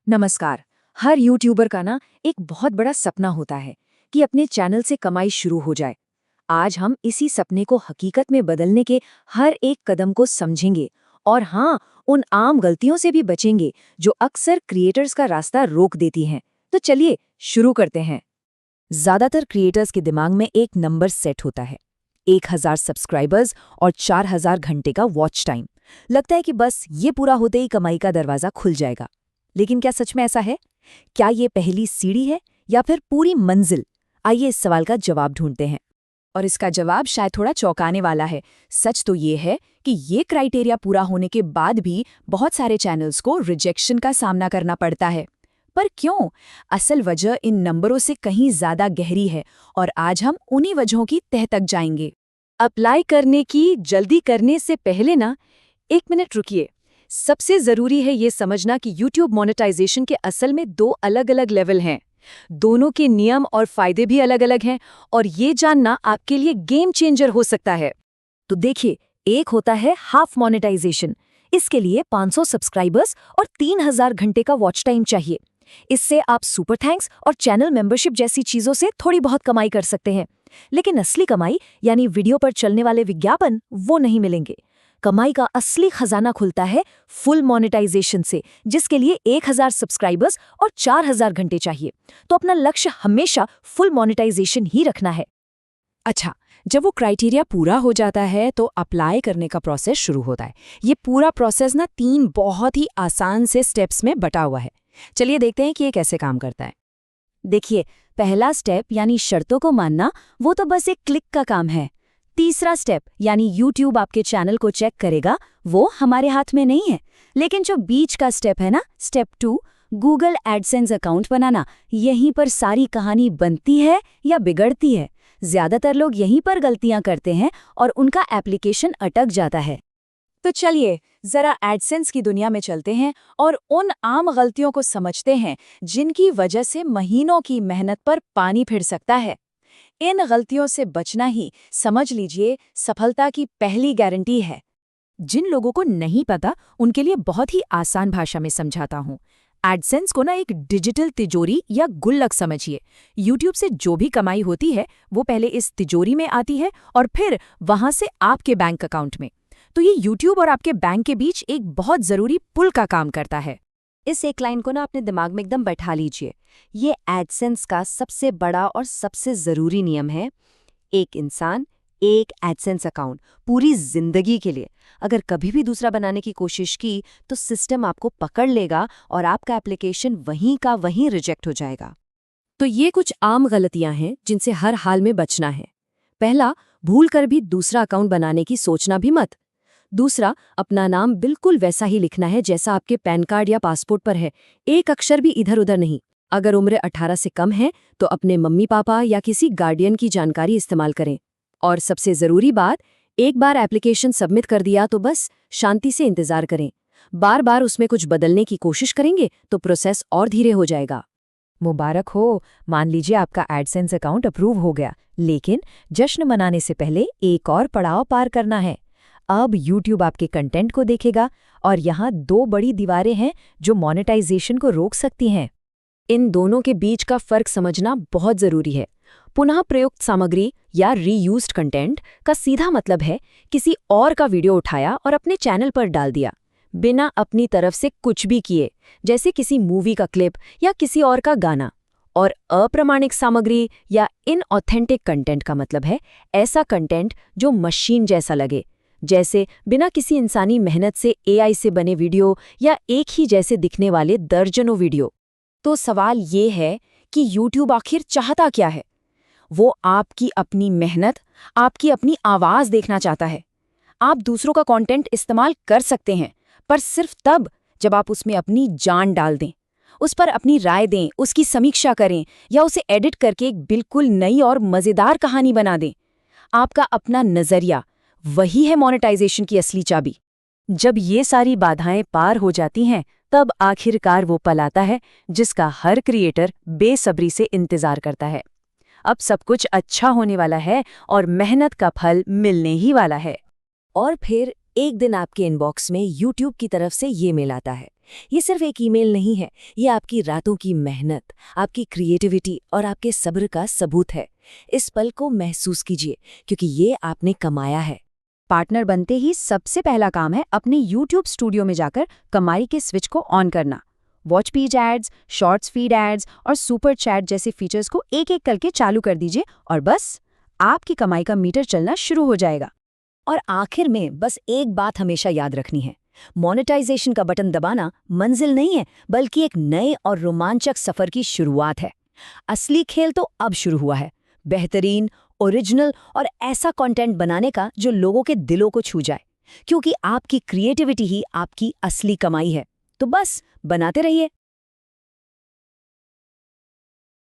नमस्कार। हर यूट्यूबर का ना एक बहुत बड़ा सपना होता है कि अपने चैनल से कमाई शुरू हो जाए। आज हम इसी सपने को हकीकत में बदलने के हर एक कदम को समझेंगे और हाँ, उन आम गलतियों से भी बचेंगे जो अक्सर क्रिएटर्स का रास्ता रोक देती हैं। तो चलिए शुरू करते हैं। ज्यादातर क्रिएटर्स के दिमाग में एक नंबर सेट होता है, 1000 सब्सक्राइबर्स और 4000 घंटे का वॉच टाइम। लगता है कि बस ये पूरा होते ही कमाई का दरवाजा खुल जाएगा। लेकिन क्या सच में ऐसा है? क्या ये पहली सीढ़ी है या फिर पूरी मंजिल? आइए इस सवाल का जवाब ढूंढते हैं। और इसका जवाब शायद थोड़ा चौंकाने वाला है। सच तो ये है कि ये क्राइटेरिया पूरा होने के बाद भी बहुत सारे चैनल्स को रिजेक्शन का सामना करना पड़ता है। पर क्यों? असल वजह इन नंबरों से कहीं ज्यादा गहरी है और आज हम उन्हीं वजहों की तह तक जाएंगे। अप्लाई करने की जल्दी करने से पहले ना, 1 मिनट रुकिए। सबसे जरूरी है ये समझना कि YouTube मोनेटाइजेशन के असल में 2 अलग-अलग लेवल हैं। दोनों के नियम और फायदे भी अलग-अलग हैं और ये जानना आपके लिए गेम चेंजर हो सकता है। तो देखिए, एक होता है हाफ मोनेटाइजेशन। इसके लिए 500 सब्सक्राइबर्स और 3000 घंटे का वॉच टाइम चाहिए। इससे आप सुपर थैंक्स और चैनल मेंबरशिप जैसी चीजों से थोड़ी बहुत कमाई कर सकते हैं। लेकिन असली कमाई यानी वीडियो पर चलने वाले विज्ञापन वो नहीं मिलेंगे। कमाई का असली खजाना खुलता है फुल मोनेटाइजेशन से, जिसके लिए 1000 सब्सक्राइबर्स और 4000 घंटे चाहिए। तो अपना लक्ष्य हमेशा फुल मोनेटाइजेशन ही रखना है। अच्छा, जब वो क्राइटेरिया पूरा हो जाता है तो अप्लाई करने का प्रोसेस शुरू होता है। ये पूरा प्रोसेस ना 3 बहुत ही आसान से स्टेप्स में बटा हुआ है। चलिए देखते हैं कि ये कैसे काम करता है। देखिए, पहला स्टेप यानी शर्तों को मानना, वो तो बस एक क्लिक का काम है। तीसरा स्टेप यानी YouTube आपके चैनल को चेक करेगा, वो हमारे हाथ में नहीं है। लेकिन जो बीच का स्टेप है ना, स्टेप 2, गूगल एडसेंस अकाउंट बनाना, यहीं पर सारी कहानी बनती है या बिगड़ती है। ज्यादातर लोग यहीं पर गलतियां करते हैं और उनका एप्लीकेशन अटक जाता है। तो चलिए जरा एडसेंस की दुनिया में चलते हैं और उन आम गलतियों को समझते हैं जिनकी वजह से महीनों की मेहनत पर पानी फिर सकता है। इन गलतियों से बचना ही, समझ लीजिए, सफलता की पहली गारंटी है। जिन लोगों को नहीं पता उनके लिए बहुत ही आसान भाषा में समझाता हूँ। एडसेंस को ना एक डिजिटल तिजोरी या गुल्लक समझिए। यूट्यूब से जो भी कमाई होती है वो पहले इस तिजोरी में आती है और फिर वहां से आपके बैंक अकाउंट में। तो ये यूट्यूब और आपके बैंक के बीच एक बहुत जरूरी पुल का काम करता है। इस एक लाइन को ना अपने दिमाग में एकदम बैठा लीजिए। ये एडसेंस का सबसे बड़ा और सबसे जरूरी नियम है। एक इंसान, एक एडसेंस अकाउंट, पूरी जिंदगी के लिए। अगर कभी भी दूसरा बनाने की कोशिश की तो सिस्टम आपको पकड़ लेगा और आपका एप्लीकेशन वहीं का वहीं रिजेक्ट हो जाएगा। तो ये कुछ आम गलतियां हैं जिनसे हर हाल में बचना है। पहला, भूल कर भी दूसरा अकाउंट बनाने की सोचना भी मत। दूसरा, अपना नाम बिल्कुल वैसा ही लिखना है जैसा आपके पैन कार्ड या पासपोर्ट पर है, एक अक्षर भी इधर उधर नहीं। अगर उम्र 18 से कम है तो अपने मम्मी पापा या किसी गार्डियन की जानकारी इस्तेमाल करें। और सबसे जरूरी बात, एक बार एप्लीकेशन सबमिट कर दिया तो बस शांति से इंतजार करें। बार बार उसमें कुछ बदलने की कोशिश करेंगे तो प्रोसेस और धीरे हो जाएगा। मुबारक हो, मान लीजिए आपका एडसेंस अकाउंट अप्रूव हो गया। लेकिन जश्न मनाने से पहले एक और पड़ाव पार करना है। अब YouTube आपके कंटेंट को देखेगा और यहाँ 2 बड़ी दीवारें हैं जो मोनेटाइजेशन को रोक सकती हैं। इन दोनों के बीच का फर्क समझना बहुत जरूरी है। पुनः प्रयुक्त सामग्री या रीयूज्ड कंटेंट का सीधा मतलब है किसी और का वीडियो उठाया और अपने चैनल पर डाल दिया, बिना अपनी तरफ से कुछ भी किए, जैसे किसी मूवी का क्लिप या किसी और का गाना। और अप्रमाणिक सामग्री या इनऑथेंटिक कंटेंट का मतलब है ऐसा कंटेंट जो मशीन जैसा लगे, जैसे बिना किसी इंसानी मेहनत से AI से बने वीडियो या एक ही जैसे दिखने वाले दर्जनों वीडियो। तो सवाल ये है कि YouTube आखिर चाहता क्या है? वो आपकी अपनी मेहनत, आपकी अपनी आवाज़ देखना चाहता है। आप दूसरों का कंटेंट इस्तेमाल कर सकते हैं, पर सिर्फ तब जब आप उसमें अपनी जान डाल दें, उस पर अपनी राय दें, उसकी समीक्षा करें या उसे एडिट करके एक बिल्कुल नई और मज़ेदार कहानी बना दें। आपका अपना नज़रिया, वही है मोनेटाइजेशन की असली चाबी। जब ये सारी बाधाएं पार हो जाती हैं, तब आखिरकार वो पल आता है जिसका हर क्रिएटर बेसब्री से इंतजार करता है। अब सब कुछ अच्छा होने वाला है और मेहनत का फल मिलने ही वाला है। और फिर एक दिन आपके इनबॉक्स में YouTube की तरफ से ये मेल आता है, ये सिर्फ एक ईमेल नहीं है, ये आपकी रातों की मेहनत, आपकी क्रिएटिविटी और आपके सब्र का सबूत है। इस पल को महसूस कीजिए, क्योंकि ये आपने कमाया है। पार्टनर बनते ही सबसे पहला काम है अपने YouTube स्टूडियो में जाकर कमाई के स्विच को ऑन करना। Watch page ads, shorts feed ads और सुपर चैट जैसे फीचर्स को एक-एक करके चालू कर दीजिए और बस आपकी कमाई का मीटर चलना शुरू हो जाएगा। और आखिर में बस एक बात हमेशा याद रखनी है, मोनेटाइजेशन का बटन दबाना मंजिल नहीं है, बल्कि एक नए और रोमांचक सफर की शुरुआत है। असली खेल तो अब शुरू हुआ है, बेहतरीन, ओरिजिनल और ऐसा कंटेंट बनाने का जो लोगों के दिलों को छू जाए, क्योंकि आपकी क्रिएटिविटी ही आपकी असली कमाई है। तो बस बनाते रहिए।